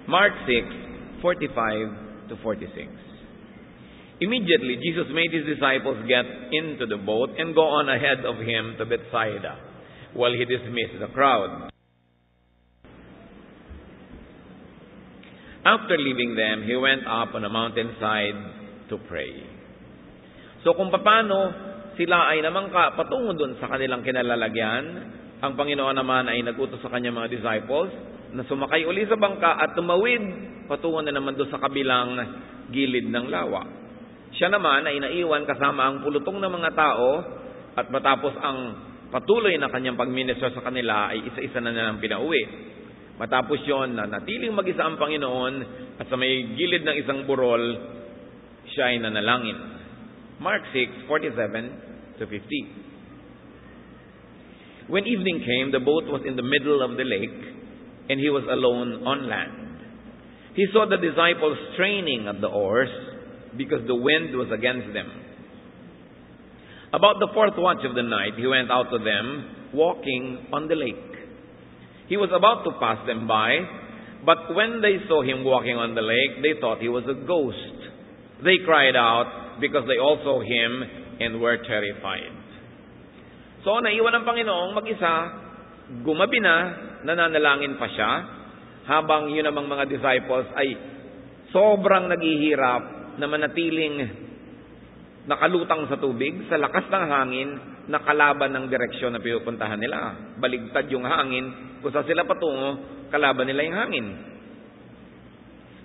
Mark 6:45 to 46. Immediately, Jesus made his disciples get into the boat and go on ahead of him to Bethsaida, while he dismissed the crowd. After leaving them, he went up on a mountainside to pray. So kung paano sila ay namangka patungo dun sa kanilang kinalalagyan, ang Panginoon naman ay nagutos sa kanyang mga disciples na sumakay uli sa bangka at tumawid patungo na naman doon sa kabilang gilid ng lawa. Siya naman ay naiwan kasama ang pulutong ng mga tao at matapos ang patuloy na kanyang pagministro sa kanila ay isa-isa na nilang pinauwi. Matapos yon na natiling mag-isa ang Panginoon at sa may gilid ng isang burol, siya ay nanalangin. Mark 6:47 to 50. When evening came, the boat was in the middle of the lake, and he was alone on land. He saw the disciples straining at the oars, because the wind was against them. About the fourth watch of the night, he went out to them, walking on the lake. He was about to pass them by, but when they saw him walking on the lake, they thought he was a ghost. They cried out, because they all saw him and were terrified. So, naiwan ang Panginoong mag-isa, gumabi na, nananalangin pa siya, habang yun namang mga disciples ay sobrang naghihirap na manatiling nakalutang sa tubig, sa lakas ng hangin, nakalaban ng direksyon na pinupuntahan nila. Baligtad yung hangin, kung saan sila patungo, kalaban nila yung hangin.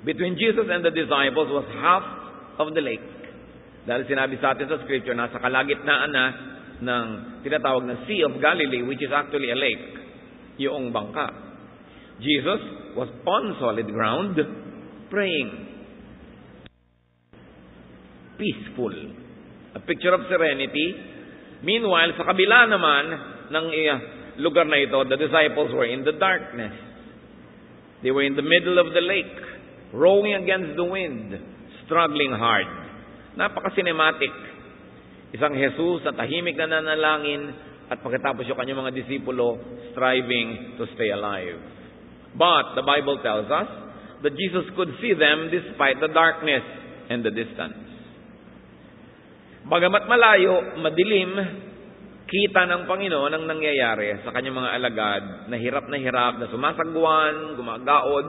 Between Jesus and the disciples was half of the lake. Dahil sinabi sa atin sa scripture, nasa kalagitnaan na ng tinatawag na Sea of Galilee, which is actually a lake, yung bangka. Jesus was on solid ground, praying. Peaceful. A picture of serenity. Meanwhile, sa kabila naman ng lugar na ito, the disciples were in the darkness. They were in the middle of the lake, rowing against the wind, struggling hard. Napaka-cinematic. Isang Jesus na tahimik na nanalangin at pagkatapos yung kanyang mga disipulo striving to stay alive. But the Bible tells us that Jesus could see them despite the darkness and the distance. Bagamat malayo, madilim, kita ng Panginoon ang nangyayari sa kanyang mga alagad na hirap, na sumasagwan, gumagaod,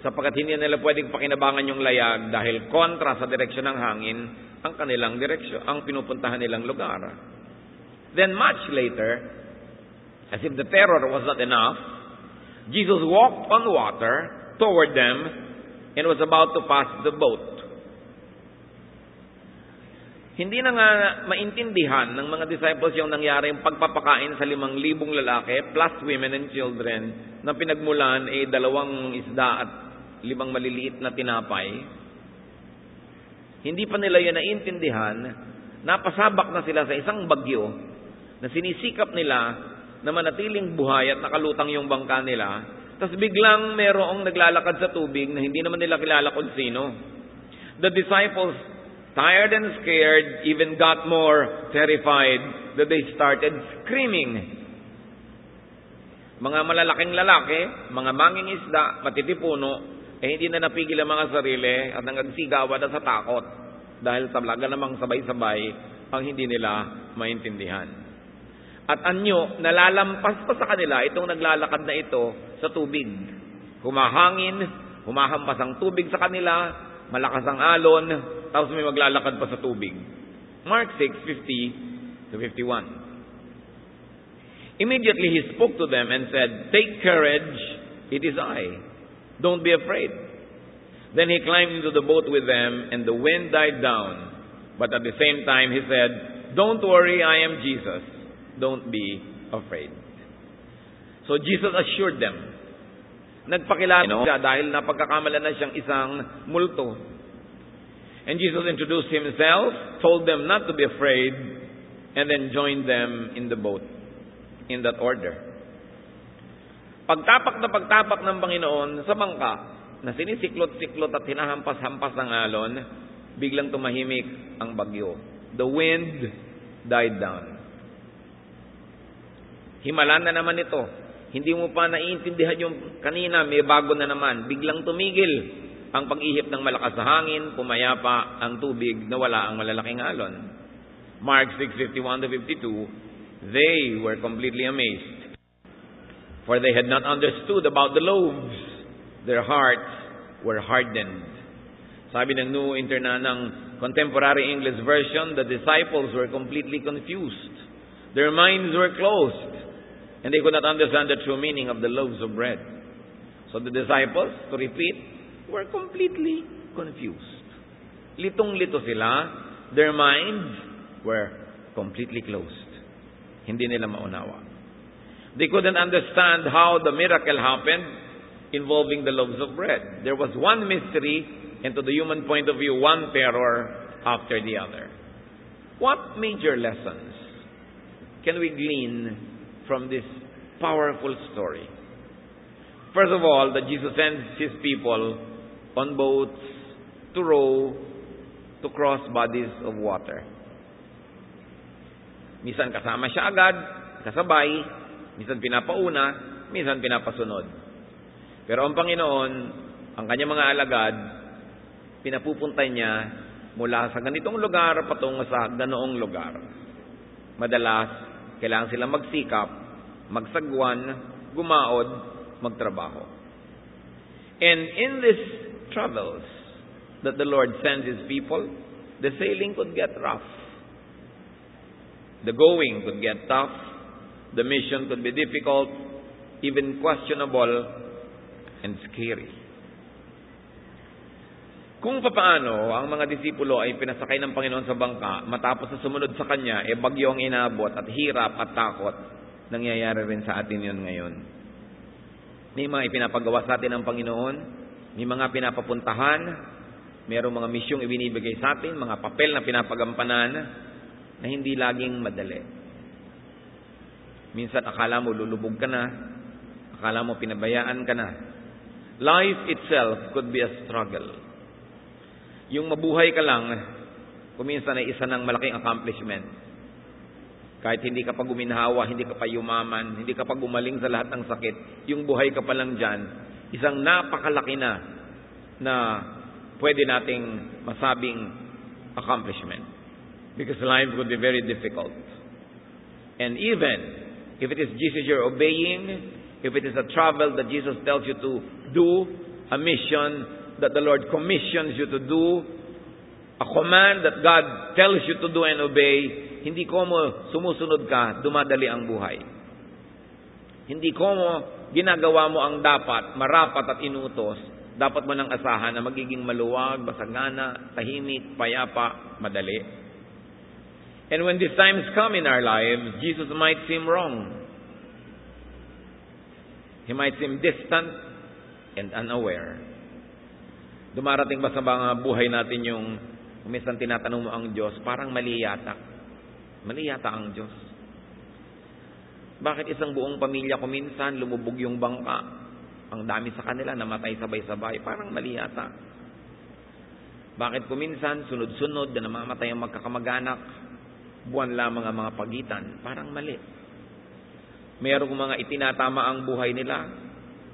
sapagkat hindi nila pwedeng pakinabangan yung layag dahil kontra sa direksyon ng hangin ang kanilang direksyon, ang pinupuntahan nilang lugar. Then much later, as if the terror was not enough, Jesus walked on water toward them and was about to pass the boat. Hindi na nga maintindihan ng mga disciples yung nangyari yung pagpapakain sa 5,000 lalaki plus women and children na pinagmulan ay 2 isda at 5 maliliit na tinapay. Hindi pa nila yun naintindihan, napasabak na sila sa isang bagyo na sinisikap nila na manatiling buhay at nakalutang yung bangka nila. Tapos biglang merong naglalakad sa tubig na hindi naman nila kilala kung sino. The disciples, tired and scared, even got more terrified that they started screaming. Mga malalaking lalaki, mga manging isda, matitipuno, hindi na napigil ang mga sarili at nagsigawan na sa takot dahil talaga namang sabay-sabay ang hindi nila maintindihan. At anyo, nalalampas pa sa kanila itong naglalakad na ito sa tubig. Humahangin, humahampas ang tubig sa kanila, malakas ang alon, tapos may maglalakad pa sa tubig. Mark 6:50 to 51. Immediately he spoke to them and said, "Take courage, it is I. Don't be afraid." Then he climbed into the boat with them, and the wind died down. But at the same time he said, "Don't worry, I am Jesus. Don't be afraid." So Jesus assured them. Nagpakilala dahil napagkakamalan na siyang isang multo. And Jesus introduced himself, told them not to be afraid, and then joined them in the boat. In that order. Pagtapak na pagtapak ng Panginoon sa bangka na sinisiklot-siklot at hinahampas-hampas ng alon, biglang tumahimik ang bagyo. The wind died down. Himalan na naman ito. Hindi mo pa naiintindihan yung kanina, may bago na naman. Biglang tumigil ang pag-ihip ng malakas na hangin, pumayapa ang tubig, nawala ang malalaking alon. Mark 6:51-52, they were completely amazed, for they had not understood about the loaves. Their hearts were hardened. Sabi ng New International Contemporary English Version, the disciples were completely confused. Their minds were closed, and they could not understand the true meaning of the loaves of bread. So the disciples, to repeat, were completely confused. Litong-lito sila. Their minds were completely closed. Hindi nila maunawa. They couldn't understand how the miracle happened involving the loaves of bread. There was one mystery, and to the human point of view, one terror after the other. What major lessons can we glean from this powerful story? First of all, that Jesus sends His people on boats to row to cross bodies of water. Minsan kasama siya agad, kasabay, minsan pinapauna, minsan pinapasunod. Pero ang Panginoon, ang kanyang mga alagad, pinapupunta niya mula sa ganitong lugar patungo sa ganoong lugar. Madalas, kailangan silang magsikap, magsagwan, gumaod, magtrabaho. And in these travels that the Lord sends His people, the sailing could get rough. The going could get tough. The mission could be difficult, even questionable and scary. Kung papaano ang mga disipulo ay pinasakay ng Panginoon sa bangka, matapos na sumunod sa Kanya, bagyo ang inabot at hirap at takot, nangyayari rin sa atin yun ngayon. May mga ipinapagawa sa atin ng Panginoon, may mga pinapapuntahan, mayroong mga misyong ibinibigay sa atin, mga papel na pinapagampanan, na hindi laging madali. Minsan akala mo lulubog ka na, akala mo pinabayaan ka na. Life itself could be a struggle. Yung mabuhay ka lang, kuminsan ay isa ng malaking accomplishment. Kahit hindi ka pa guminhawa, hindi ka pa yumaman, hindi ka pa gumaling sa lahat ng sakit, yung buhay ka pa lang dyan, isang napakalaki na pwede nating masabing accomplishment. Because life would be very difficult. And even if it is Jesus you're obeying, if it is a travel that Jesus tells you to do, a mission that the Lord commissions you to do, a command that God tells you to do and obey, hindi ko mo sumusunod ka, dumadali ang buhay. Hindi ko mo ginagawa mo ang dapat, marapat at inutos, dapat mo nang asahan na magiging maluwag, basagana, tahimik, payapa, madali. And when these times come in our lives, Jesus might seem wrong. He might seem distant and unaware. Dumarating ba sa mga buhay natin yung minsan tinatanong mo ang Diyos, parang mali yata. Mali yata ang Diyos. Bakit isang buong pamilya ko minsan lumubog yung bangka? Ang dami sa kanila, namatay sabay-sabay. Parang mali yata. Bakit kuminsan sunod-sunod na namamatay ang magkakamag-anak? Buwan lamang ang mga pagitan. Parang mali. Mayroong mga itinatama ang buhay nila,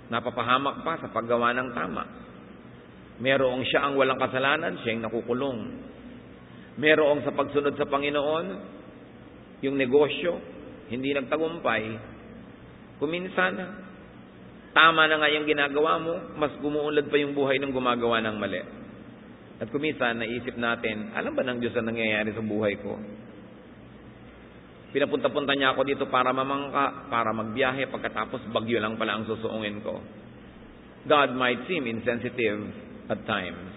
napapahamak pa sa paggawa ng tama. Mayroong siya ang walang kasalanan, siya ang nakukulong. Mayroong sa pagsunod sa Panginoon, yung negosyo, hindi nagtagumpay. Kuminsan, tama na nga yung ginagawa mo, mas gumuunlad pa yung buhay ng gumagawa ng mali. At kuminsan, naisip natin, alam ba ng Diyos ang nangyayari sa buhay ko? Pinapunta-punta niya ako dito para mamangka, para magbiyahe, pagkatapos bagyo lang pala ang susuungin ko. God might seem insensitive at times.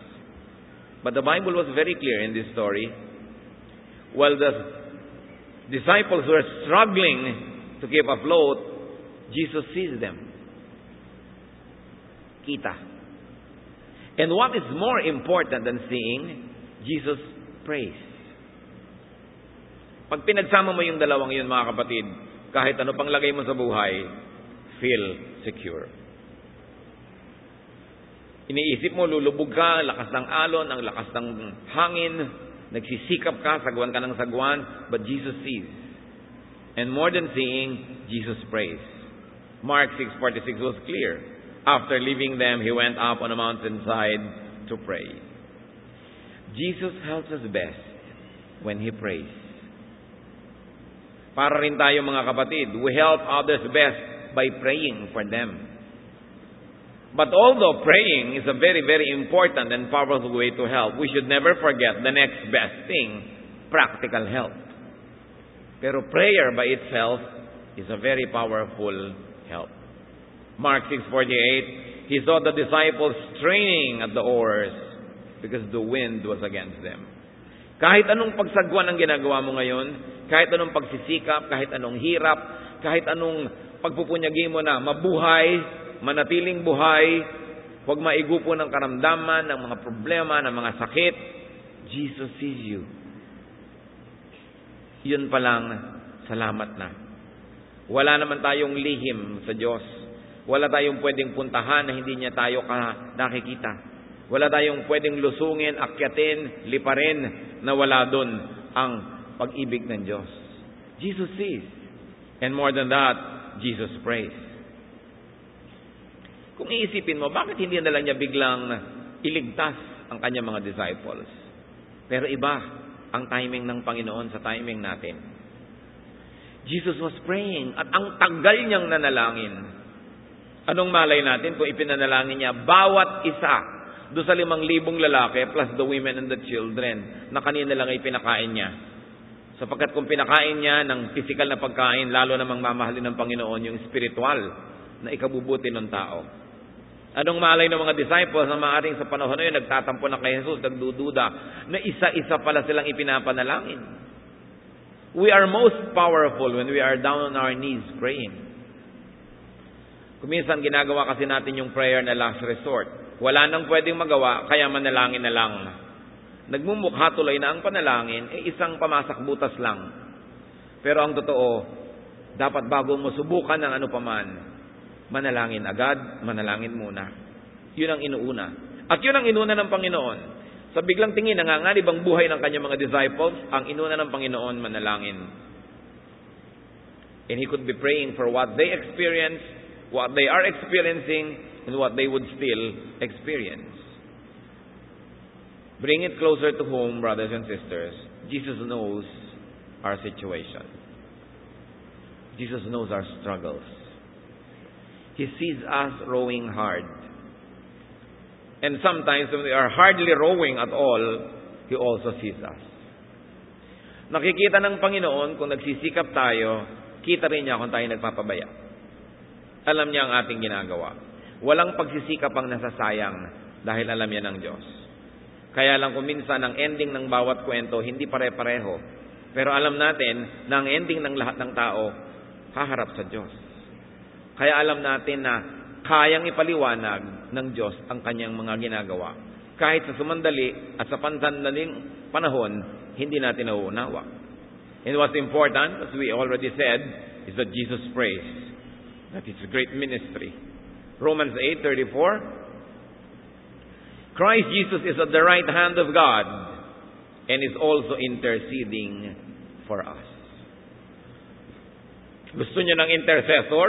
But the Bible was very clear in this story. While the disciples were struggling to keep afloat, Jesus sees them. Kita. And what is more important than seeing, Jesus prays. Pag pinagsama mo yung dalawang yun, mga kapatid, kahit ano pang lagay mo sa buhay, feel secure. Iniisip mo, lulubog ka, lakas ng alon, ang lakas ng hangin, nagsisikap ka, sagwan ka ng sagwan, but Jesus sees. And more than seeing, Jesus prays. Mark 6:46 was clear. After leaving them, he went up on a mountainside to pray. Jesus helps us best when He prays. Para rin tayo mga kapatid, we help others best by praying for them. But although praying is a very, very important and powerful way to help, we should never forget the next best thing, practical help. Pero prayer by itself is a very powerful help. Mark 6:48, he saw the disciples straining at the oars because the wind was against them. Kahit anong pagsagwan ang ginagawa mo ngayon, kahit anong pagsisikap, kahit anong hirap, kahit anong pagpupunyagi mo na mabuhay, manatiling buhay, huwag maigupo ng karamdaman, ng mga problema, ng mga sakit. Jesus sees you. Yun palang salamat na. Wala naman tayong lihim sa Diyos. Wala tayong pwedeng puntahan na hindi niya tayo nakikita. Wala tayong pwedeng lusungin, akyatin, liparin na wala doon ang pag-ibig ng Diyos. Jesus sees. And more than that, Jesus prays. Kung iisipin mo, bakit hindi na lang niya biglang iligtas ang kanyang mga disciples? Pero iba ang timing ng Panginoon sa timing natin. Jesus was praying at ang tagal niyang nanalangin. Anong malay natin kung ipinanalangin niya bawat isa doon sa 5,000 lalaki plus the women and the children na kanina lang ay pinakain niya. Sapagkat kung pinakain niya ng physical na pagkain, lalo namang mamahalin ng Panginoon yung spiritual na ikabubuti ng tao. Anong malay ng mga disciples na maaaring sa panahon na yun nagtatampo na kay Jesus, nagdududa na isa-isa pala silang ipinapanalangin. We are most powerful when we are down on our knees praying. Kuminsan ginagawa kasi natin yung prayer na last resort. Wala nang pwedeng magawa, kaya manalangin na lang. Nagmumukha tuloy na ang panalangin, isang pamasak butas lang. Pero ang totoo, dapat bago mo subukan ng ano paman, manalangin agad, manalangin muna. Yun ang inuuna. At yun ang inuna ng Panginoon. Sa biglang tingin, nanganganib ang buhay ng kanyang mga disciples, ang inuna ng Panginoon, manalangin. And He could be praying for what they experience, what they are experiencing, and what they would still experience. Bring it closer to home, brothers and sisters. Jesus knows our situation. Jesus knows our struggles. He sees us rowing hard. And sometimes when we are hardly rowing at all, He also sees us. Nakikita ng Panginoon kung nagsisikap tayo, kita rin niya kung tayo nagpapabaya. Alam niya ang ating ginagawa. Walang pagsisikap ang nasasayang dahil alam niya ng Diyos. Kaya lang kung minsan ang ending ng bawat kwento hindi pare-pareho. Pero alam natin na ang ending ng lahat ng tao haharap sa Diyos. Kaya alam natin na kayang ipaliwanag ng Diyos ang kanyang mga ginagawa. Kahit sa sumandali at sa pansandaling panahon, hindi natin nauunawa. And what's important, as we already said, is that Jesus prays. That is a great ministry. Romans 8:34. Christ Jesus is at the right hand of God and is also interceding for us. Gusto niyo ng intercessor?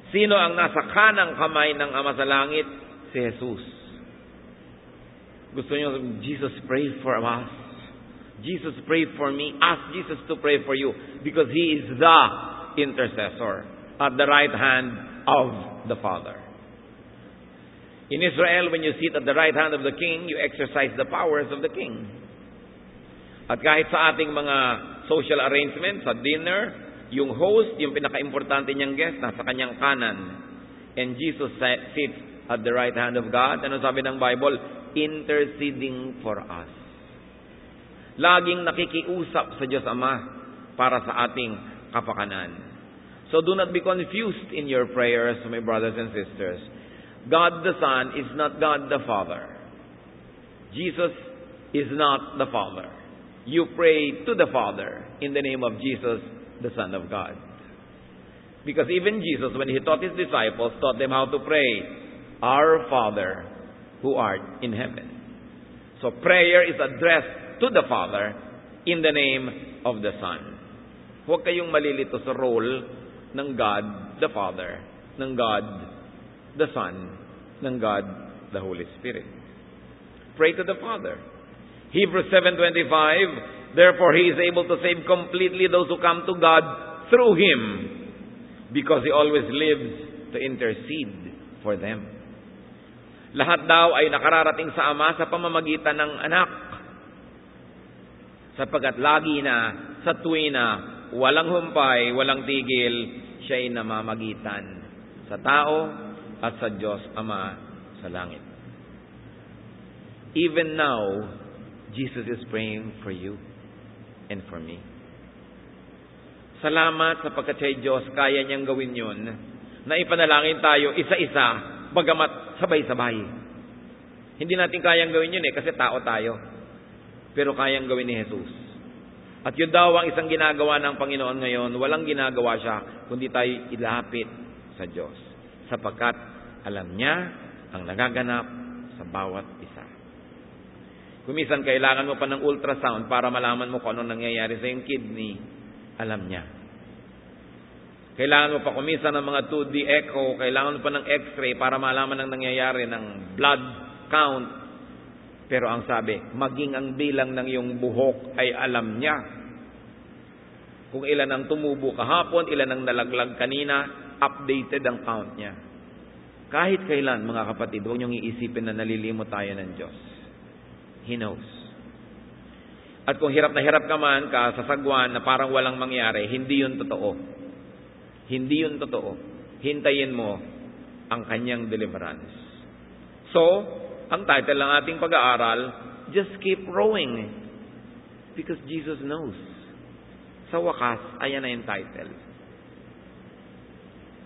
Sino ang nasa kanang kamay ng Ama sa Langit? Si Jesus. Gusto niyo, Jesus pray for us. Jesus pray for me. Ask Jesus to pray for you because He is the intercessor at the right hand of the Father. In Israel, when you sit at the right hand of the king, you exercise the powers of the king. At kahit sa ating mga social arrangements, sa dinner, yung host, yung pinaka-importante niyang guest, nasa kanyang kanan. And Jesus sits at the right hand of God. Ano sabi ng Bible? Interceding for us. Laging nakikiusap sa Diyos Ama para sa ating kapakanan. So do not be confused in your prayers, my brothers and sisters. God the Son is not God the Father. Jesus is not the Father. You pray to the Father in the name of Jesus, the Son of God. Because even Jesus, when He taught His disciples, taught them how to pray, Our Father who art in heaven. So prayer is addressed to the Father in the name of the Son. Huwag kayong malilito sa role ng God the Father, ng God the Son, ng God the Holy Spirit. Pray to the Father. Hebrews 7:25, therefore He is able to save completely those who come to God through Him, because He always lives to intercede for them. Lahat daw ay nakararating sa Ama sa pamamagitan ng anak, sapagkat lagi na, sa tuwina, walang humpay, walang tigil, siya'y namamagitan sa tao at sa Diyos Ama sa langit. Even now, Jesus is praying for you and for me. Salamat sapagkat siya'y Diyos, kaya niyang gawin yun, na ipanalangin tayo isa-isa, bagamat sabay-sabay. Hindi natin kayang gawin yun kasi tao tayo. Pero kayang gawin ni Jesus. At yun daw ang isang ginagawa ng Panginoon ngayon. Walang ginagawa siya, kundi tayo ilapit sa Diyos. Sapagkat alam niya ang nagaganap sa bawat isa. Kumisan kailangan mo pa ng ultrasound para malaman mo kung anong nangyayari sa iyong kidney. Alam niya. Kailangan mo pa kumisan ng mga 2D echo. Kailangan mo pa ng x-ray para malaman ang nangyayari ng blood count. Pero ang sabi, maging ang bilang ng iyong buhok ay alam niya. Kung ilan ang tumubo kahapon, ilan ang nalaglag kanina, updated ang count niya. Kahit kailan, mga kapatid, huwag niyong iisipin na nalilimot tayo ng Diyos. He knows. At kung hirap na hirap ka man ka sa sagwan na parang walang mangyari, hindi yun totoo. Hindi yun totoo. Hintayin mo ang kanyang deliverance. So, ang title ng ating pag-aaral, Just Keep Rowing. Because Jesus knows. Sa wakas, ayan na yung title.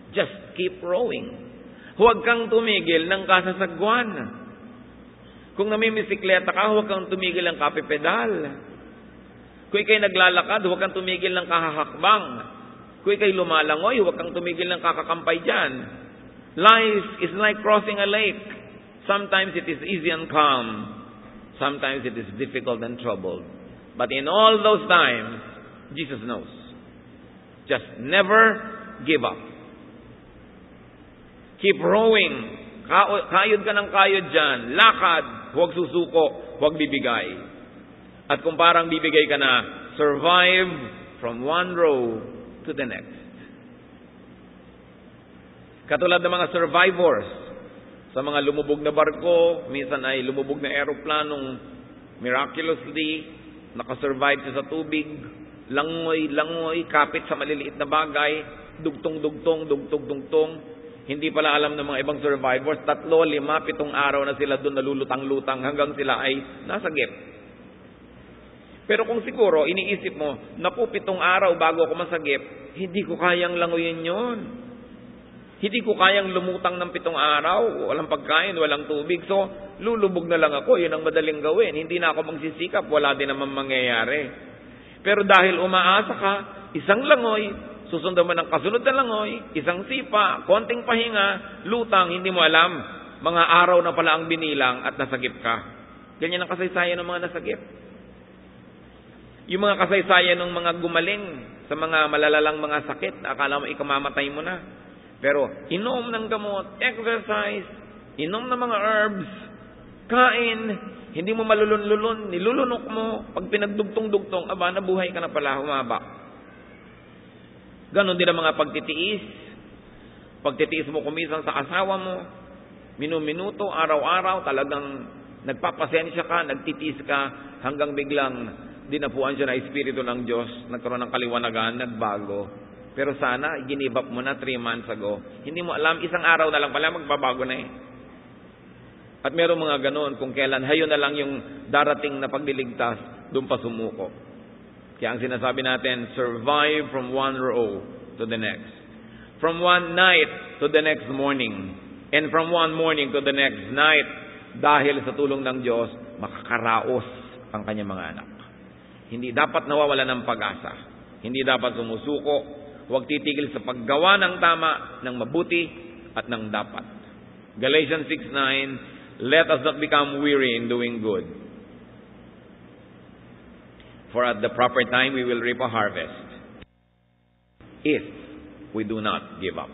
Just keep rowing. Huwag kang tumigil ng kasasagwan. Kung namimisikleta ka, huwag kang tumigil ng kapipedal. Kung ikay naglalakad, huwag kang tumigil ng kahahakbang. Kung ikay lumalangoy, huwag kang tumigil ng kakakampay dyan. Life is like crossing a lake. Sometimes it is easy and calm. Sometimes it is difficult and troubled. But in all those times, Jesus knows. Just never give up. Keep rowing. Kayod ka ng kayod dyan. Lakad. Huwag susuko. Huwag bibigay. At kung parang bibigay ka na, survive from one row to the next. Katulad ng mga survivors sa mga lumubog na barko, minsan ay lumubog na aeroplanong miraculously, nakasurvive siya sa tubig, langoy, kapit sa maliliit na bagay, dugtong, Hindi pala alam ng mga ibang survivors, 3, 5, 7 araw na sila doon nalulutang-lutang hanggang sila ay nasagip. Pero kung siguro, iniisip mo, naku, 7 araw bago ako masagip, hindi ko kayang langoyin yon. Hindi ko kayang lumutang ng 7 araw, walang pagkain, walang tubig. So, lulubog na lang ako, yun ang madaling gawin. Hindi na ako magsisikap, wala din naman mangyayari. Pero dahil umaasa ka, isang langoy, susundan mo ng kasunod na langoy, isang sipa, konting pahinga, lutang, hindi mo alam. Mga araw na pala ang binilang at nasagip ka. Ganyan ang kasaysayan ng mga nasagip. Yung mga kasaysayan ng mga gumaling sa mga malalalang mga sakit, akala mo ikamamatay mo na. Pero inom ng gamot, exercise, inom ng mga herbs, kain, hindi mo malulun-lulun, nilulunok mo, pag pinagdugtong-dugtong, nabuhay ka na pala, humaba. Ganon din ang mga pagtitiis. Pagtitiis mo kumisan sa asawa mo, minuto, araw-araw, talagang nagpapasensya ka, nagtitiis ka, hanggang biglang dinapuan siya na Espiritu ng Diyos, nagkaroon ng kaliwanagan, nagbago. Pero sana, ginibap mo na 3 months ago. Hindi mo alam, isang araw na lang pala, magbabago na eh. At meron mga ganoon, kung kailan, hayo na lang yung darating na pagliligtas, doon pa sumuko. Kaya ang sinasabi natin, survive from one row to the next. From one night to the next morning. And from one morning to the next night. Dahil sa tulong ng Diyos, makakaraos ang kanyang mga anak. Hindi dapat nawawala ng pag-asa. Hindi dapat sumusuko. Huwag titigil sa paggawa ng tama, ng mabuti, at ng dapat. Galatians 6:9, let us not become weary in doing good. For at the proper time we will reap a harvest if we do not give up.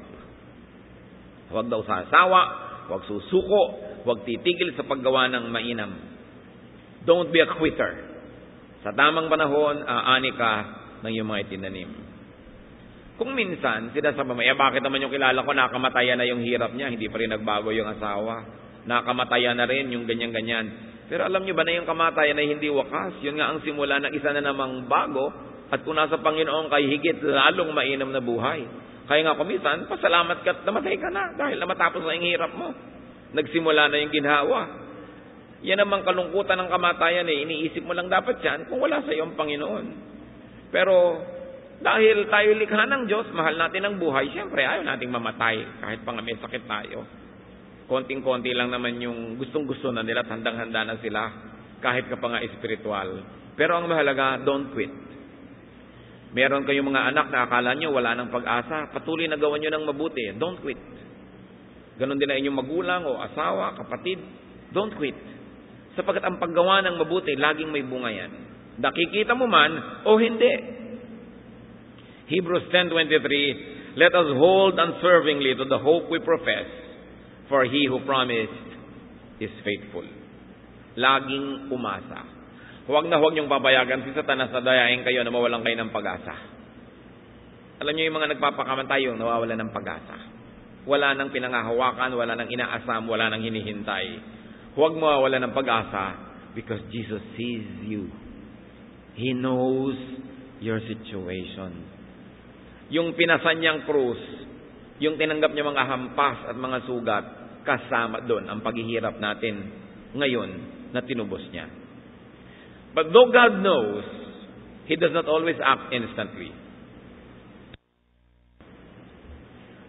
Huwag daw sasawa, huwag susuko, huwag titigil sa paggawa ng mainam. Don't be a quitter. Sa tamang panahon, aani ka ng iyong mga itinanim. Kung minsan, sinasabi mo, bakit naman yung kilala ko, nakamatayan na yung hirap niya, hindi pa rin nagbago yung asawa. Nakamatayan na rin yung ganyan-ganyan. Pero alam niyo ba na yung kamatayan ay hindi wakas? Yun nga ang simula ng isa na namang bago, at kung nasa Panginoon kay higit lalong mainam na buhay. Kaya nga kumisan, pasalamat ka at namatay ka na dahil namatapos na yung hirap mo. Nagsimula na yung ginhawa. Yan namang kalungkutan ng kamatayan iniisip mo lang dapat yan kung wala sa iyong Panginoon. Pero dahil tayo likha ng Diyos, mahal natin ang buhay, siyempre ayaw nating mamatay kahit pa nga may sakit tayo. Konting-konti lang naman yung gustong-gusto na nila at handang-handa na sila kahit ka pa nga espiritual. Pero ang mahalaga, don't quit. Meron kayong mga anak na akala nyo wala ng pag-asa, patuloy na gawan nyo ng mabuti. Don't quit. Ganon din na inyong magulang o asawa, kapatid. Don't quit. Sapagkat ang paggawa ng mabuti, laging may bunga yan. Nakikita mo man o hindi. Hebrews 10:23, let us hold unswervingly to the hope we profess, for he who promised is faithful. Laging umasa. Huwag na huwag niyong papayagan si Satanas na dayain kayo na mawalan kayo ng pag-asa. Alam niyo yung mga nagpapakamantay yung nawawalan ng pag-asa. Wala nang pinangahawakan, wala nang inaasam, wala nang hinihintay. Huwag mawawalan ng pag-asa because Jesus sees you. He knows your situation. Yung pinasan niyang krus, yung tinanggap niya mga hampas at mga sugat, kasama doon ang paghihirap natin ngayon na tinubos niya. But though God knows, He does not always act instantly.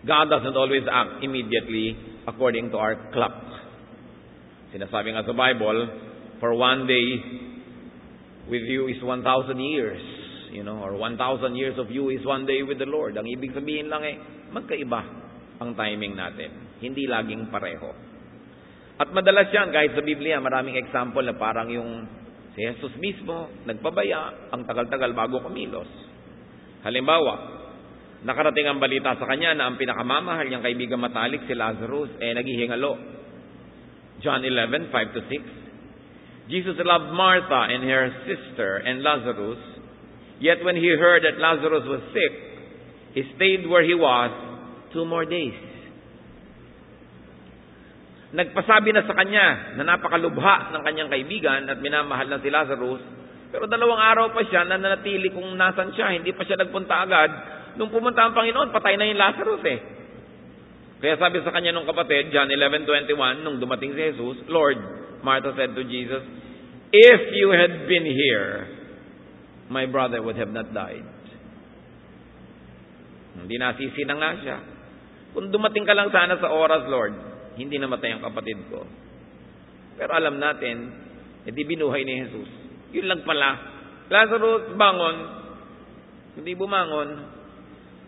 God doesn't always act immediately according to our clock. Sinasabi nga sa Bible, for one day with you is 1,000 years. Or 1,000 years of you is one day with the Lord. Ang ibig sabihin lang magkaiba ang timing natin. Hindi laging pareho. At madalas yan, kahit sa Biblia, maraming example na parang yung si Jesus mismo, nagpabaya, ang tagal-tagal bago kumilos. Halimbawa, nakarating ang balita sa kanya na ang pinakamamahal niyang kaibigan matalik, si Lazarus, naghihingalo. John 11:5-6. Jesus loved Martha and her sister and Lazarus. Yet when he heard that Lazarus was sick, he stayed where he was 2 more days. Nagpasabi na sa kanya na napakalubha ng kanyang kaibigan at minamahal na si Lazarus, pero 2 araw pa siya na nanatili kung nasan siya, hindi pa siya nagpunta agad. Nung pumunta ang Panginoon, patay na yung Lazarus Kaya sabi sa kanya nung kapatid, John 11:21, nung dumating si Jesus, Lord, Martha said to Jesus, if you had been here, my brother would have not died. Hindi nasisi na nga siya. Kung dumating ka lang sana sa oras, Lord, hindi namatay ang kapatid ko. Pero alam natin, di binuhay ni Jesus. Yun lang pala. Lazarus, bangon. Hindi bumangon.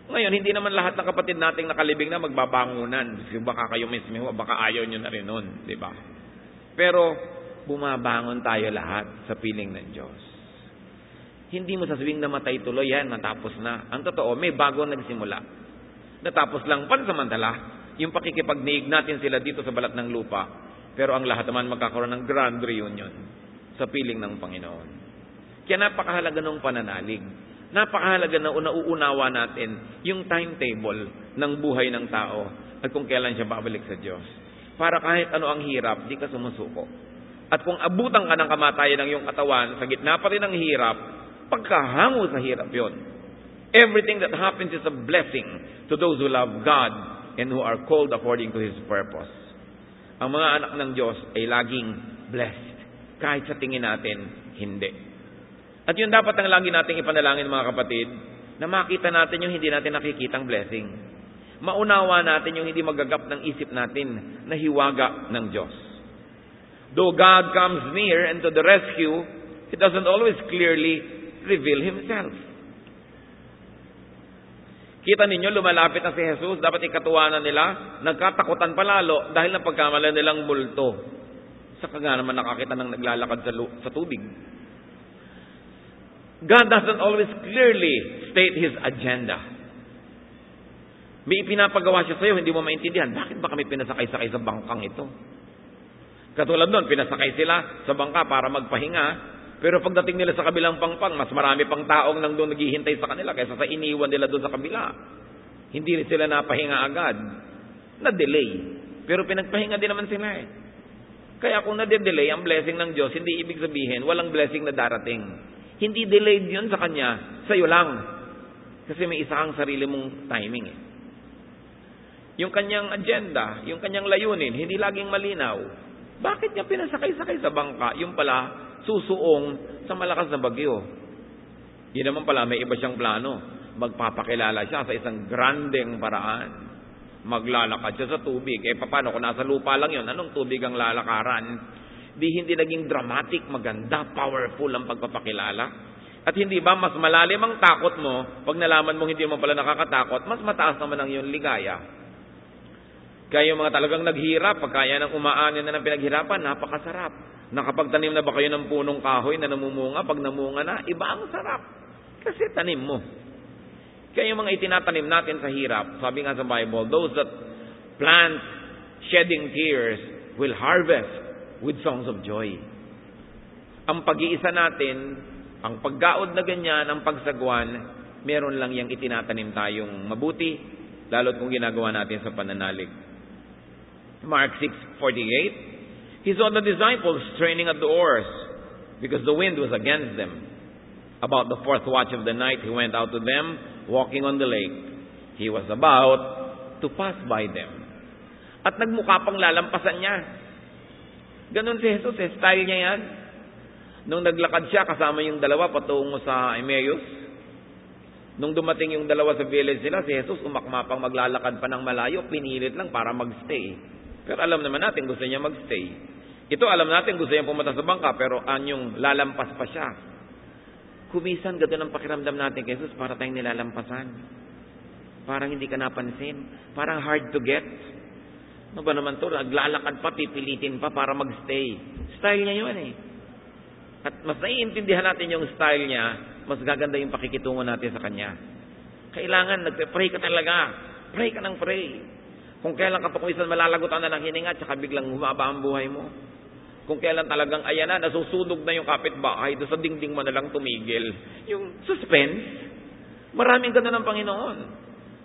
Ngayon, hindi naman lahat ng kapatid nating nakalibing na magbabangunan. Baka kayo mismo, baka ayaw nyo na rin nun. Diba? Pero, bumabangon tayo lahat sa piling ng Diyos. Hindi mo sasabing namatay tuloy yan, natapos na. Ang totoo, may bago nagsimula. Natapos lang pansamantala, yung pakikipagniig natin sila dito sa balat ng lupa. Pero ang lahat naman magkakaroon ng grand reunion sa piling ng Panginoon. Kaya napakahalaga ng pananalig. Napakahalaga na nauunawa natin yung timetable ng buhay ng tao at kung kailan siya babalik sa Diyos. Para kahit ano ang hirap, di ka sumusuko. At kung abutan ka ng kamatayan ng iyong katawan, sa gitna pa rin ng hirap, pagkahango sa hirap yon. Everything that happens is a blessing to those who love God and who are called according to His purpose. Ang mga anak ng Diyos ay laging blessed. Kahit sa tingin natin, hindi. At yun dapat ang lagi nating ipanalangin mga kapatid, na makita natin yung hindi natin nakikitang blessing. Maunawa natin yung hindi magagap ng isip natin na hiwaga ng Diyos. Though God comes near and to the rescue, He doesn't always clearly reveal Himself. Kita ninyo, lumalapit na si Jesus, dapat ikatuwanan nila, nagkatakutan palalo dahil napagkamala nilang multo. Saka nga naman nakakita ng naglalakad sa tubig. God doesn't always clearly state His agenda. May ipinapagawa siya sa'yo, hindi mo maintindihan. Bakit ba kami pinasakay-sakay sa bangkang ito? Katulad nun, pinasakay sila sa bangka para magpahinga. Pero pagdating nila sa kabilang pangpang, mas marami pang taong nang doon naghihintay sa kanila kaysa sa iniwan nila doon sa kabila. Hindi rin sila napahinga agad. Na-delay. Pero pinagpahinga din naman sila eh. Kaya kung na-delay ang blessing ng Diyos, hindi ibig sabihin walang blessing na darating. Hindi delayed yun sa Kanya, sa'yo lang. Kasi may isa kang sarili mong timing eh. Yung kanyang agenda, yung kanyang layunin, hindi laging malinaw. Bakit niya pinasakay-sakay sa bangka? Yung pala, susuong sa malakas na bagyo. Yun naman pala, may iba siyang plano. Magpapakilala siya sa isang grandeng paraan. Maglalakad siya sa tubig. Paano kung nasa lupa lang yun? Anong tubig ang lalakaran? Hindi naging dramatic, maganda, powerful ang pagpapakilala. At hindi ba mas malalim ang takot mo pag nalaman mo hindi mo pala nakakatakot, mas mataas naman ang iyong ligaya. Kaya yung mga talagang naghirap, pagkaya ng umaanin na ng pinaghirapan, napakasarap. Nakapagtanim na ba kayo ng punong kahoy na namumunga? Pag namunga na, iba ang sarap. Kasi tanim mo. Kaya yung mga itinatanim natin sa hirap, sabi nga sa Bible, those that plant shedding tears will harvest with songs of joy. Ang pag-iisa natin, ang paggaod na ganyan, ang pagsagwan, meron lang yung itinatanim tayong mabuti, lalo't kung ginagawa natin sa pananalig. Mark 6:48, he saw the disciples straining at the oars because the wind was against them. About the 4th watch of the night, he went out to them, walking on the lake. He was about to pass by them. At nagmukha pang lalampasan niya. Ganun si Jesus, style niya yan. Nung naglakad siya, kasama yung dalawa patungo sa Emmaus. Nung dumating yung dalawa sa village nila, si Jesus umakmapang maglalakad pa ng malayo, pinilit lang para magstay. Pero alam naman natin gusto niya magstay. Ito alam natin gusto niya pumunta sa bangka, pero anyong lalampas pa siya. Kumisan gano'n ang pakiramdam natin kay Jesus para tayong nilalampasan. Parang hindi ka napansin. Parang hard to get. Ano ba naman to? Naglalakad pa, pipilitin pa para magstay. Style niya yun eh. At mas naiintindihan natin yung style niya, mas gaganda yung pakikitungo natin sa Kanya. Kailangan, nagpe-pray ka talaga. Pray ka ng pray. Kung kailan ka pa kumisan malalagutan na ng hininga, tsaka biglang humaba ang buhay mo. Kung kailan talagang ayan na, nasusunog na yung kapitbahay, doon sa dingding mo na lang tumigil. Yung suspense, maraming ganun ng Panginoon.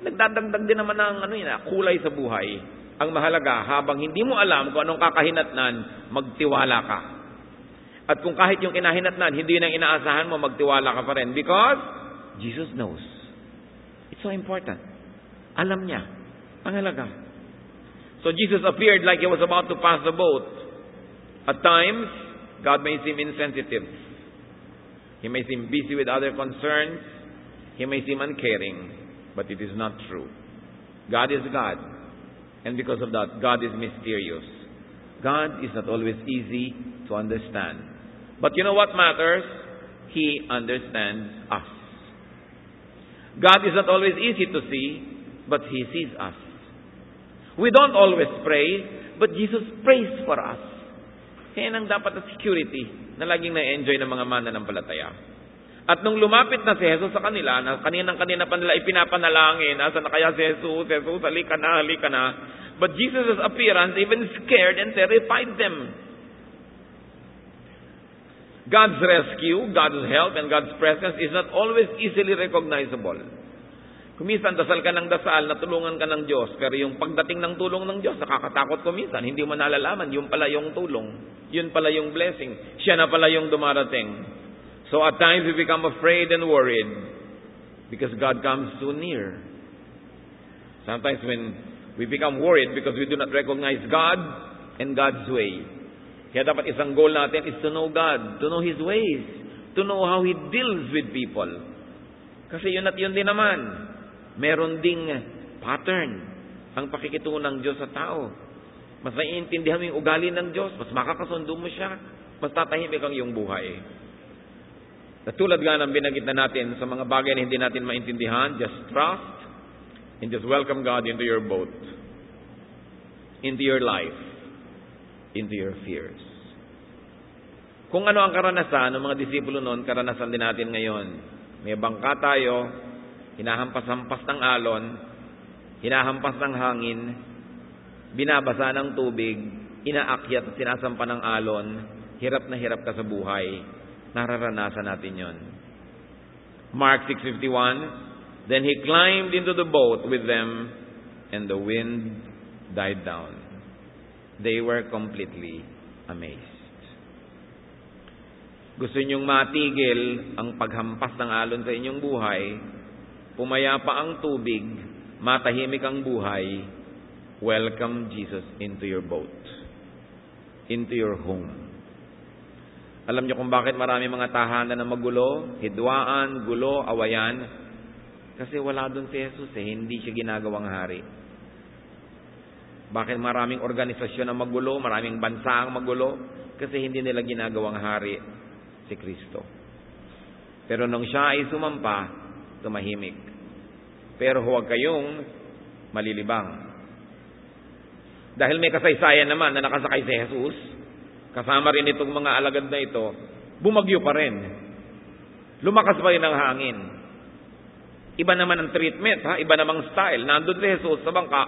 Nagdadagdag din naman ng kulay sa buhay. Ang mahalaga, habang hindi mo alam kung anong kakahinatnan, magtiwala ka. At kung kahit yung kinahinatnan, hindi yun ang inaasahan mo, magtiwala ka pa rin. Because Jesus knows. It's so important. Alam niya. Ang halaga. So Jesus appeared like he was about to pass the boat. At times, God may seem insensitive. He may seem busy with other concerns. He may seem uncaring. But it is not true. God is God. And because of that, God is mysterious. God is not always easy to understand. But you know what matters? He understands us. God is not always easy to see, but He sees us. We don't always pray, but Jesus prays for us. Kaya nang dapat na security na laging na-enjoy ng mga mananampalataya. At nung lumapit na si Jesus sa kanila, na kanina pa nila ipinapanalangin, nasa na kaya si Jesus, halika na. But Jesus' appearance even scared and terrified them. God's rescue, God's help, and God's presence is not always easily recognizable. Kuminsan, dasal ka ng dasal, natulungan ka ng Diyos, pero yung pagdating ng tulong ng Diyos, nakakatakot kuminsan, hindi mo nalalaman, yun pala yung tulong, yun pala yung blessing, siya na pala yung dumarating. So at times we become afraid and worried because God comes too near. Sometimes when we become worried because we do not recognize God and God's way. Kaya dapat isang goal natin is to know God, to know His ways, to know how He deals with people. Kasi yun at yun din naman. Meron ding pattern ang pakikitungo ng Diyos sa tao. Mas naiintindihan mo yung ugali ng Diyos, mas makakasundo mo siya, mas tatahimik ang iyong buhay. At tulad nga ng binanggit na natin sa mga bagay na hindi natin maintindihan, just trust and just welcome God into your boat, into your life, into your fears. Kung ano ang karanasan ng mga disipulo noon, karanasan din natin ngayon. May bangka tayo, hinahampas-hampas ng alon, hinahampas ng hangin, binabasa ng tubig, inaakyat at sinasampa ng alon, hirap na hirap ka sa buhay, nararanasan natin yon. Mark 6:51, then he climbed into the boat with them, and the wind died down. They were completely amazed. Gusto ninyong matigil ang paghampas ng alon sa inyong buhay, pumayapa ang tubig, matahimik ang buhay, welcome Jesus into your boat, into your home. Alam niyo kung bakit marami mga tahanan na magulo, hidwaan, gulo, awayan? Kasi wala doon si Jesus hindi siya ginagawang hari. Bakit maraming organisasyon na magulo, maraming bansa ang magulo? Kasi hindi nila ginagawang hari si Kristo. Pero nung siya ay sumampa, tumahimik. Pero huwag kayong malilibang. Dahil may kasaysayan naman na nakasakay si Jesus, kasama rin itong mga alagad na ito, bumagyo pa rin. Lumakas pa rin ang hangin. Iba naman ang treatment, iba namang style. Nandun si Jesus sa bangka,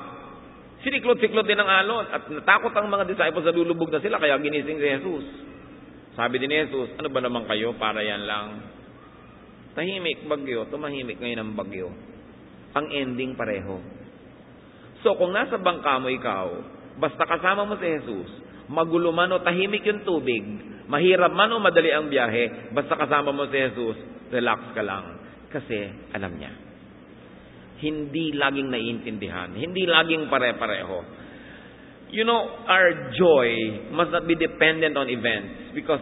siniklot-siklot din ang alon at natakot ang mga disciples na lulubog na sila kaya ginising si Jesus. Sabi din ni Jesus, ano ba naman kayo para yan lang? Tahimik, bagyo, tumahimik ngayon ang bagyo. Ang ending pareho. So kung nasa bangka mo ikaw, basta kasama mo si Jesus, magulo man o tahimik yung tubig, mahirap man o madali ang biyahe, basta kasama mo si Jesus, relax ka lang. Kasi alam niya. Hindi laging naiintindihan. Hindi laging pare-pareho. You know, our joy must not be dependent on events because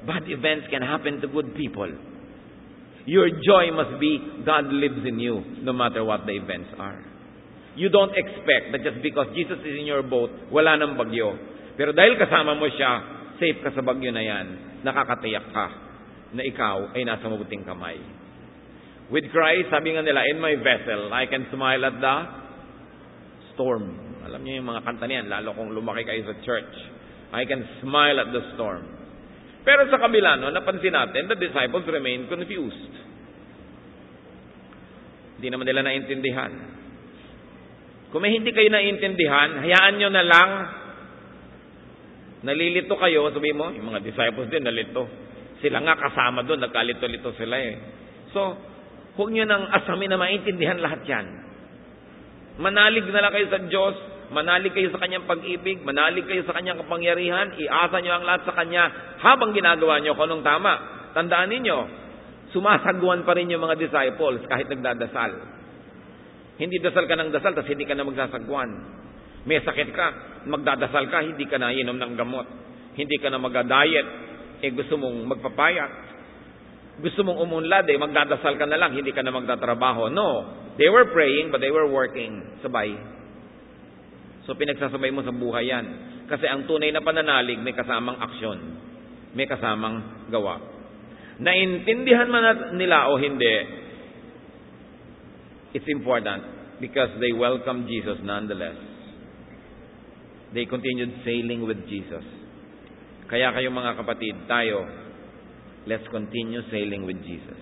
bad events can happen to good people. Your joy must be God lives in you no matter what the events are. You don't expect that just because Jesus is in your boat, wala nang bagyo. Pero dahil kasama mo siya, safe ka sa bagyo na yan, nakakatiyak ka na ikaw ay nasa mabuting kamay. With Christ, sabi nga nila, in my vessel, I can smile at the storm. Alam niyo yung mga kanta niyan, lalo kung lumaki kayo sa church. I can smile at the storm. Pero sa kabila, napansin natin, the disciples remain confused. Hindi naman nila naintindihan. Kung may hindi kayo naintindihan, hayaan nyo na lang. Nalilito kayo, sabi mo, yung mga disciples din nalito. Sila nga kasama doon, nagkalito-lito sila So, huwag nyo nang asamin na maintindihan lahat yan. Manalig na lang kayo sa Diyos, manalig kayo sa Kanyang pag-ibig, manalig kayo sa Kanyang kapangyarihan, iasa nyo ang lahat sa Kanya habang ginagawa nyo kung anong tama. Tandaan ninyo, sumasagwan pa rin yung mga disciples kahit nagdadasal. Hindi dasal ka ng dasal, tapos hindi ka na magsasagwan. May sakit ka, magdadasal ka, hindi ka na inom ng gamot. Hindi ka na mag-diet, gusto mong magpapayat. Gusto mong umunlad, magdadasal ka na lang, hindi ka na magtatrabaho. No, they were praying, but they were working. Sabay. So, pinagsasabay mo sa buhay yan. Kasi ang tunay na pananalig, may kasamang aksyon. May kasamang gawa. Naintindihan man nila o hindi, it's important because they welcomed Jesus nonetheless. They continued sailing with Jesus. Kaya kayong mga kapatid, tayo, let's continue sailing with Jesus.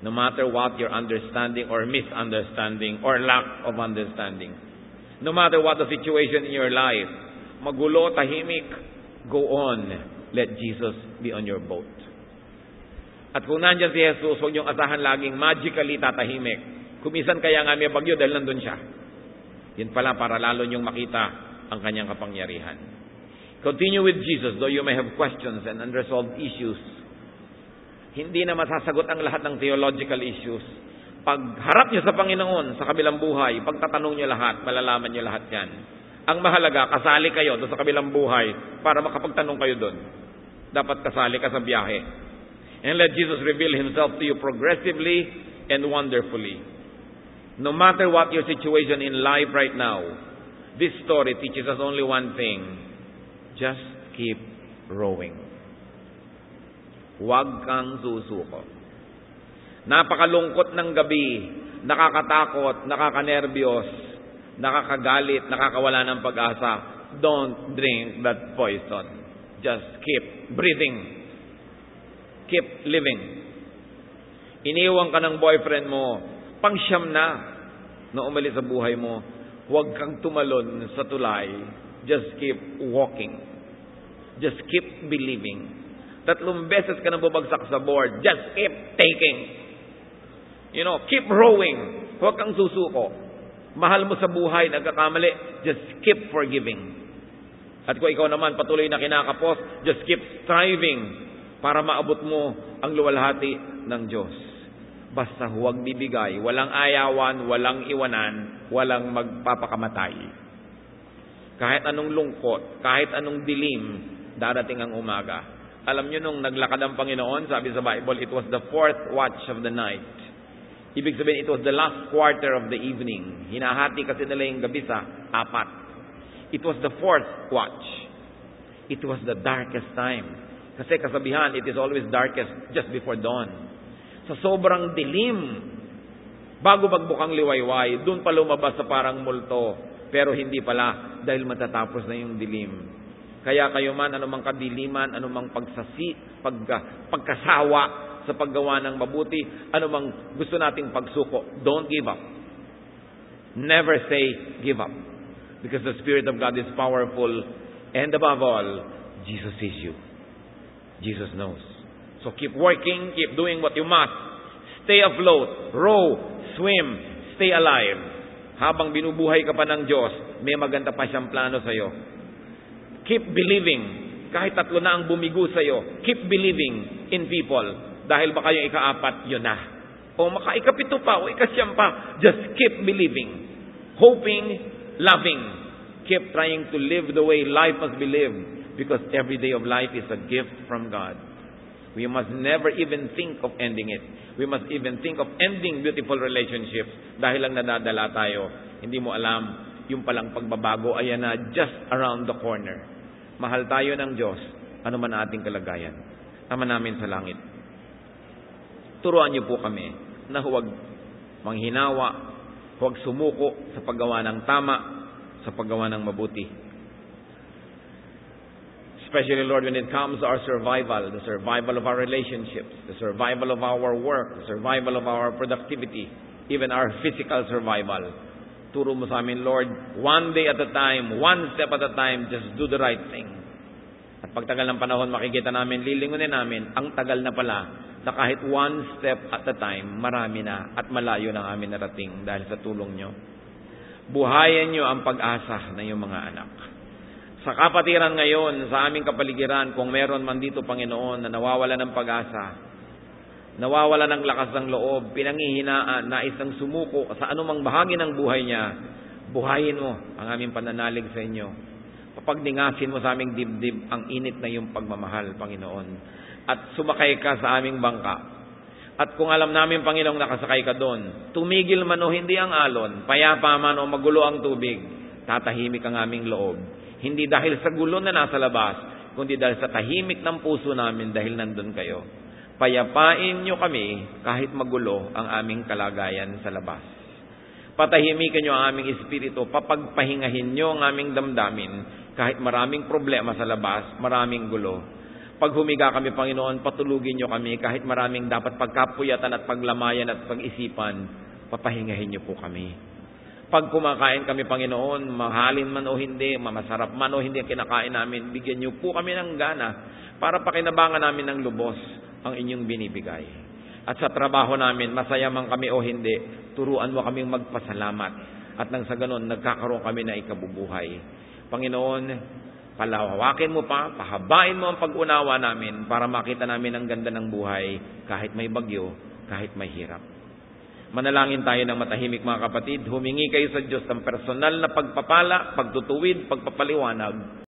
No matter what your understanding or misunderstanding or lack of understanding. No matter what the situation in your life, magulo, tahimik, go on. Let Jesus be on your boat. At kung nandiyan si Jesus, huwag niyong asahan laging magically tatahimik. Kumisan kaya nga may bagyo dahil nandun siya. Yun pala para lalo niyong makita ang kanyang kapangyarihan. Continue with Jesus, though you may have questions and unresolved issues. Hindi na masasagot ang lahat ng theological issues. Pag harap niyo sa Panginoon, sa kabilang buhay, pagtatanong niyo lahat, malalaman niyo lahat yan. Ang mahalaga, kasali kayo doon sa kabilang buhay para makapagtanong kayo doon. Dapat kasali ka sa biyahe. And let Jesus reveal Himself to you progressively and wonderfully. No matter what your situation in life right now, this story teaches us only one thing. Just keep rowing. Huwag kang susuko. Napakalungkot ng gabi, nakakatakot, nakakanerbiyos, nakakagalit, nakakawala ng pag-asa. Don't drink that poison. Just keep breathing. Keep living. Iniwan ka ng boyfriend mo, pangsyam na. na umalis sa buhay mo, huwag kang tumalon sa tulay. Just keep walking. Just keep believing. 3 beses ka nang bubagsak sa board. Just keep taking. Keep rowing. Huwag kang susuko. Mahal mo sa buhay, nagkakamali, just keep forgiving. At kung ikaw naman patuloy na kinakapos, just keep striving para maabot mo ang luwalhati ng Diyos. Basta huwag bibigay, walang ayawan, walang iwanan, walang magpapakamatay. Kahit anong lungkot, kahit anong dilim, darating ang umaga. Alam nyo, nung naglakad ang Panginoon, sabi sa Bible, it was the 4th watch of the night. Ibig sabihin, it was the last quarter of the evening. Hinahati kasi nila yung gabi sa 4. It was the 4th watch. It was the darkest time. Kasi kasabihan, it is always darkest just before dawn. Sa sobrang dilim, bago magbukang liwayway, doon pa lumabas sa parang multo. Pero hindi pala, dahil matatapos na yung dilim. Kaya kayo man, anumang kadiliman, anumang pagkasawa sa paggawa ng mabuti, anumang gusto nating pagsuko, don't give up. Never say give up. Because the Spirit of God is powerful. And above all, Jesus sees you. Jesus knows. So keep working, keep doing what you must. Stay afloat, row, swim, stay alive. Habang binubuhay ka pa ng Diyos, may maganda pa siyang plano sa iyo. Keep believing. Kahit 3 na ang bumigo sa iyo, keep believing in people. Dahil baka yung ika-4, yun na. O maka-ika-7 pa, o ika-9 pa. Just keep believing. Hoping, loving. Keep trying to live the way life must be lived. Because every day of life is a gift from God. We must never even think of ending it. We must even think of ending beautiful relationships dahil lang nadadala tayo. Hindi mo alam, yung palang pagbabago, ayan na, just around the corner. Mahal tayo ng Diyos, ano man ating kalagayan. Ama namin sa langit. Turuan niyo po kami na huwag manghinawa, huwag sumuko sa paggawa ng tama, sa paggawa ng mabuti. Especially, Lord, when it comes to our survival, the survival of our relationships, the survival of our work, the survival of our productivity, even our physical survival. Turo mo sa amin, Lord, one day at a time, one step at a time, just do the right thing. At pagtagal ng panahon, makikita namin, lilingunin namin, ang tagal na pala, na kahit one step at a time, marami na at malayo na amin narating dahil sa tulong nyo. Buhayan nyo ang pag-asa ng iyong mga anak. Sa kapatiran ngayon, sa aming kapaligiran, kung meron man dito, Panginoon, na nawawala ng pag-asa, nawawala ng lakas ng loob, pinanghihinaan, nais ng sumuko sa anumang bahagi ng buhay niya, buhayin mo ang aming pananalig sa inyo. Papagningasin mo sa aming dibdib ang init na iyong pagmamahal, Panginoon. At sumakay ka sa aming bangka. At kung alam namin, Panginoong, nakasakay ka doon, tumigil man o hindi ang alon, payapa man o magulo ang tubig, tatahimik ang aming loob. Hindi dahil sa gulo na nasa labas, kundi dahil sa tahimik ng puso namin dahil nandun kayo. Payapain nyo kami kahit magulo ang aming kalagayan sa labas. Patahimikan nyo ang aming espiritu, papagpahingahin nyo ang aming damdamin kahit maraming problema sa labas, maraming gulo. Pag humiga kami, Panginoon, patulugin nyo kami kahit maraming dapat pagkapuyatan at paglamayan at pag-isipan, papahingahin nyo po kami. Pag kumakain kami, Panginoon, mahalin man o hindi, masarap man o hindi ang kinakain namin, bigyan niyo po kami ng gana para pakinabangan namin ng lubos ang inyong binibigay. At sa trabaho namin, masaya man kami o hindi, turuan mo kaming magpasalamat. At nang sa ganon, nagkakaroon kami na ikabubuhay. Panginoon, palawakin mo pa, pahabain mo ang pag-unawa namin para makita namin ang ganda ng buhay kahit may bagyo, kahit may hirap. Manalangin tayo ng matahimik, mga kapatid. Humingi kayo sa Diyos ng personal na pagpapala, pagtutuwid, pagpapaliwanag